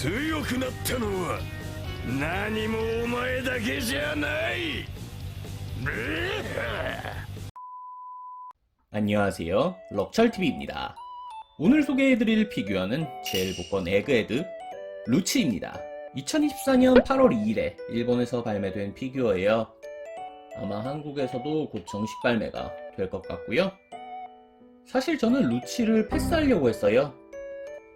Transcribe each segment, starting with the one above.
強くなったのは何もお前だけじゃない。 안녕하세요, 럭철TV입니다. 오늘 소개해드릴 피규어는 제일 복권 에그헤드 루치입니다. 2024년 8월 2일에 일본에서 발매된 피규어예요. 아마 한국에서도 곧 정식 발매가 될 것 같고요. 사실 저는 루치를 패스하려고 했어요.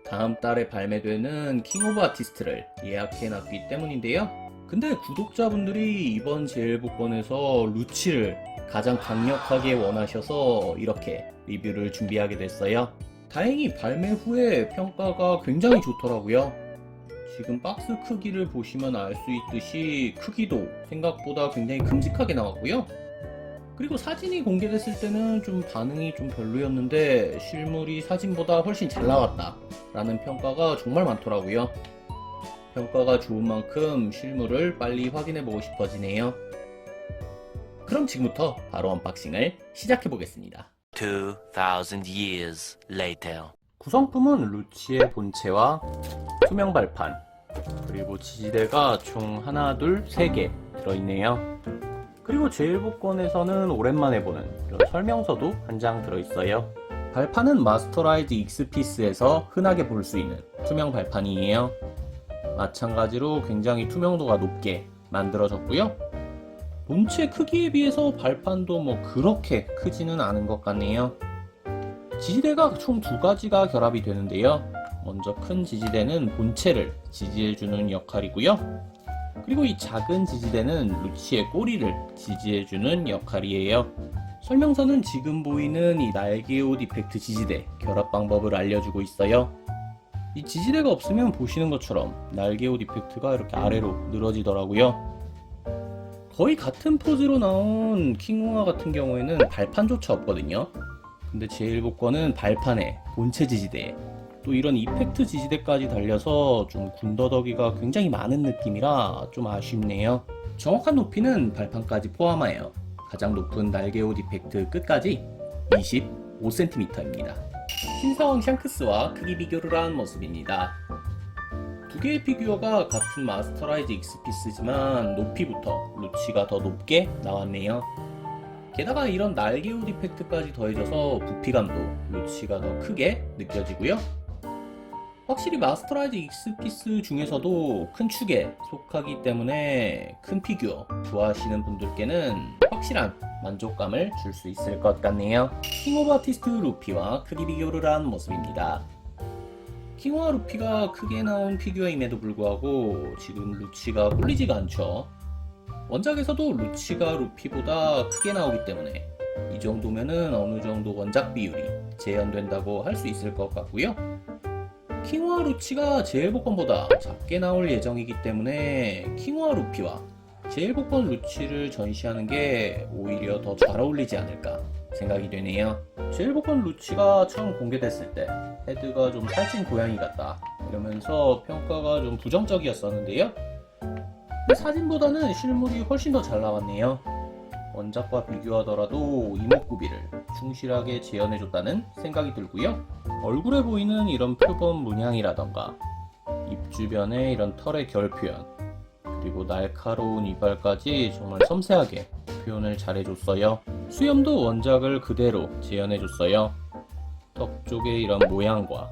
다음 달에 발매되는 킹 오브 아티스트를 예약해놨기 때문인데요. 근데 구독자분들이 이번 제일 복권에서 루치를 가장 강력하게 원하셔서 이렇게 리뷰를 준비하게 됐어요. 다행히 발매 후에 평가가 굉장히 좋더라고요. 지금 박스 크기를 보시면 알 수 있듯이 크기도 생각보다 굉장히 큼직하게 나왔고요. 그리고 사진이 공개됐을 때는 좀 반응이 좀 별로였는데 실물이 사진보다 훨씬 잘 나왔다 라는 평가가 정말 많더라고요. 평가가 좋은 만큼 실물을 빨리 확인해보고 싶어지네요. 그럼 지금부터 바로 언박싱을 시작해보겠습니다. 2000 years later. 구성품은 루치의 본체와 투명 발판, 그리고 지지대가 총 하나, 둘, 세 개 들어있네요. 그리고 제일 복권에서는 오랜만에 보는 이런 설명서도 한 장 들어있어요. 발판은 마스터라이즈 익스피스에서 흔하게 볼 수 있는 투명 발판이에요. 마찬가지로 굉장히 투명도가 높게 만들어졌고요. 본체 크기에 비해서 발판도 뭐 그렇게 크지는 않은 것 같네요. 지지대가 총 두 가지가 결합이 되는데요. 먼저 큰 지지대는 본체를 지지해주는 역할이고요. 그리고 이 작은 지지대는 루치의 꼬리를 지지해주는 역할이에요. 설명서는 지금 보이는 이 날개옷 이펙트 지지대 결합 방법을 알려주고 있어요. 이 지지대가 없으면 보시는 것처럼 날개옷 이펙트가 이렇게 아래로 늘어지더라고요. 거의 같은 포즈로 나온 킹우아 같은 경우에는 발판조차 없거든요. 근데 제일 복권은 발판에 본체 지지대, 또 이런 이펙트 지지대까지 달려서 좀 군더더기가 굉장히 많은 느낌이라 좀 아쉽네요. 정확한 높이는 발판까지 포함하여 가장 높은 날개옷 이펙트 끝까지 25cm입니다. 신사왕 샹크스와 크기 비교를 한 모습입니다. 두 개의 피규어가 같은 마스터라이즈 익스피스지만 높이부터 루치가 더 높게 나왔네요. 게다가 이런 날개옷 이펙트까지 더해져서 부피감도 루치가 더 크게 느껴지고요. 확실히 마스터라이즈 익스피스 중에서도 큰 축에 속하기 때문에 큰 피규어 좋아하시는 분들께는 확실한 만족감을 줄 수 있을 것 같네요. 킹 오브 아티스트 루피와 크기 비교를 한 모습입니다. 킹오와 루피가 크게 나온 피규어임에도 불구하고 지금 루치가 꿀리지가 않죠. 원작에서도 루치가 루피보다 크게 나오기 때문에 이 정도면은 어느 정도 원작 비율이 재현된다고 할 수 있을 것 같고요. 킹오와 루치가 제일 복권보다 작게 나올 예정이기 때문에 킹오와 루피와 제일 복권 루치를 전시하는 게 오히려 더 잘 어울리지 않을까 생각이 되네요. 제일 복권 루치가 처음 공개됐을 때 헤드가 좀 살찐 고양이 같다 이러면서 평가가 좀 부정적이었었는데요. 근데 사진보다는 실물이 훨씬 더 잘 나왔네요. 원작과 비교하더라도 이목구비를 충실하게 재현해줬다는 생각이 들고요. 얼굴에 보이는 이런 표범 문양이라던가 입 주변의 이런 털의 결 표현, 그리고 날카로운 이빨까지 정말 섬세하게 표현을 잘해줬어요. 수염도 원작을 그대로 재현해줬어요. 턱 쪽의 이런 모양과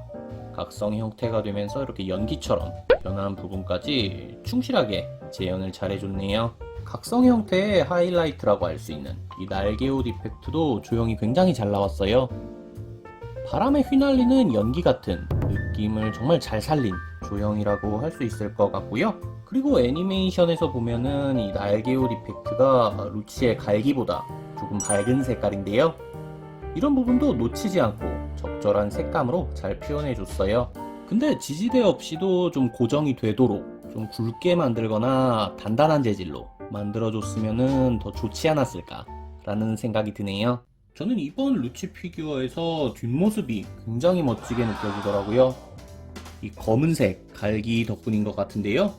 각성 형태가 되면서 이렇게 연기처럼 변한 부분까지 충실하게 재현을 잘해줬네요. 각성 형태의 하이라이트라고 할 수 있는 이 날개옷 이펙트도 조형이 굉장히 잘 나왔어요. 바람에 휘날리는 연기 같은 느낌을 정말 잘 살린 조형이라고 할 수 있을 것 같고요. 그리고 애니메이션에서 보면은 이 날개옷 이펙트가 루치의 갈기보다 조금 밝은 색깔인데요. 이런 부분도 놓치지 않고 적절한 색감으로 잘 표현해줬어요. 근데 지지대 없이도 좀 고정이 되도록 좀 굵게 만들거나 단단한 재질로 만들어줬으면 더 좋지 않았을까 라는 생각이 드네요. 저는 이번 루치 피규어에서 뒷모습이 굉장히 멋지게 느껴지더라고요. 이 검은색 갈기 덕분인 것 같은데요.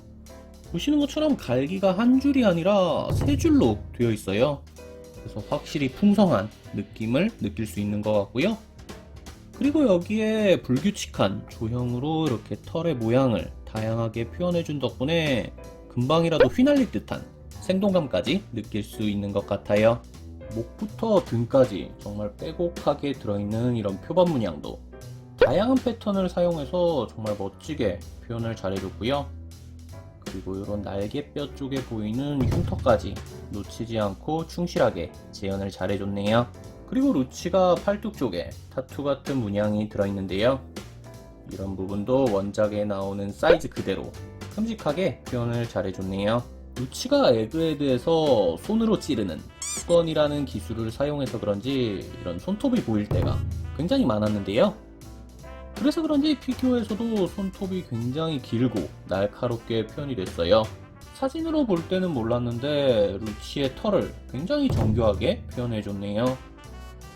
보시는 것처럼 갈기가 한 줄이 아니라 세 줄로 되어 있어요. 그래서 확실히 풍성한 느낌을 느낄 수 있는 것 같고요. 그리고 여기에 불규칙한 조형으로 이렇게 털의 모양을 다양하게 표현해준 덕분에 금방이라도 휘날릴 듯한 생동감까지 느낄 수 있는 것 같아요. 목부터 등까지 정말 빼곡하게 들어있는 이런 표범 문양도 다양한 패턴을 사용해서 정말 멋지게 표현을 잘해줬고요. 그리고 이런 날개뼈 쪽에 보이는 흉터까지 놓치지 않고 충실하게 재현을 잘해줬네요. 그리고 루치가 팔뚝 쪽에 타투 같은 문양이 들어있는데요. 이런 부분도 원작에 나오는 사이즈 그대로 큼직하게 표현을 잘해줬네요. 루치가 에그헤드에서 손으로 찌르는 수건이라는 기술을 사용해서 그런지 이런 손톱이 보일 때가 굉장히 많았는데요. 그래서 그런지 피규어에서도 손톱이 굉장히 길고 날카롭게 표현이 됐어요. 사진으로 볼 때는 몰랐는데 루치의 털을 굉장히 정교하게 표현해줬네요.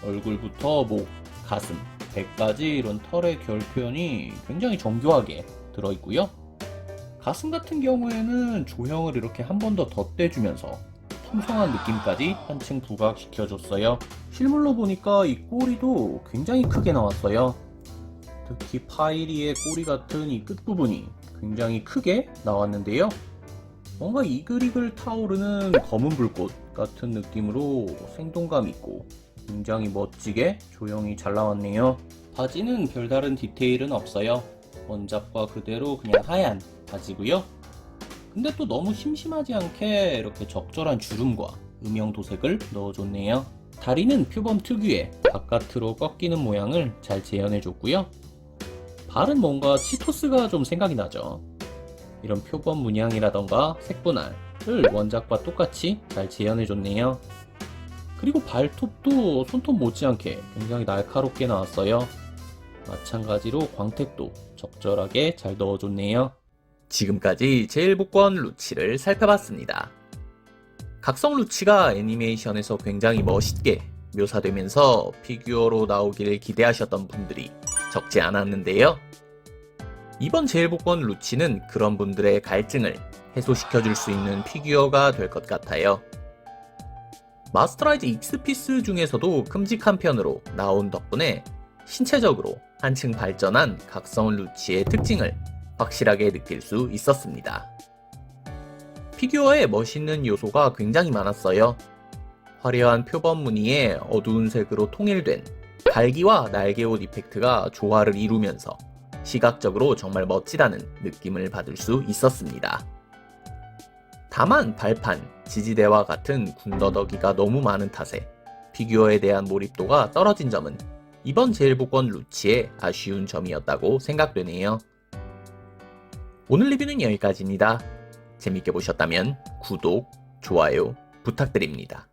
얼굴부터 목, 가슴, 배까지 이런 털의 결 표현이 굉장히 정교하게 들어있고요. 가슴 같은 경우에는 조형을 이렇게 한 번 더 덧대주면서 풍성한 느낌까지 한층 부각시켜줬어요. 실물로 보니까 이 꼬리도 굉장히 크게 나왔어요. 특히 파이리의 꼬리 같은 이 끝부분이 굉장히 크게 나왔는데요. 뭔가 이글이글 타오르는 검은 불꽃 같은 느낌으로 생동감 있고 굉장히 멋지게 조형이 잘 나왔네요. 바지는 별다른 디테일은 없어요. 원작과 그대로 그냥 하얀 바지고요. 근데 또 너무 심심하지 않게 이렇게 적절한 주름과 음영 도색을 넣어줬네요. 다리는 표범 특유의 바깥으로 꺾이는 모양을 잘 재현해줬고요. 발은 뭔가 치토스가 좀 생각이 나죠. 이런 표범 문양이라던가 색분할을 원작과 똑같이 잘 재현해줬네요. 그리고 발톱도 손톱 못지않게 굉장히 날카롭게 나왔어요. 마찬가지로 광택도 적절하게 잘 넣어줬네요. 지금까지 제일복권 루치를 살펴봤습니다. 각성 루치가 애니메이션에서 굉장히 멋있게 묘사되면서 피규어로 나오길 기대하셨던 분들이 적지 않았는데요. 이번 제일복권 루치는 그런 분들의 갈증을 해소시켜줄 수 있는 피규어가 될 것 같아요. 마스터라이즈 익스피스 중에서도 큼직한 편으로 나온 덕분에 신체적으로 한층 발전한 각성 루치의 특징을 확실하게 느낄 수 있었습니다. 피규어에 멋있는 요소가 굉장히 많았어요. 화려한 표범 무늬에 어두운 색으로 통일된 갈기와 날개옷 이펙트가 조화를 이루면서 시각적으로 정말 멋지다는 느낌을 받을 수 있었습니다. 다만 발판, 지지대와 같은 군더더기가 너무 많은 탓에 피규어에 대한 몰입도가 떨어진 점은 이번 제일복권 루치의 아쉬운 점이었다고 생각되네요. 오늘 리뷰는 여기까지입니다. 재밌게 보셨다면 구독, 좋아요 부탁드립니다.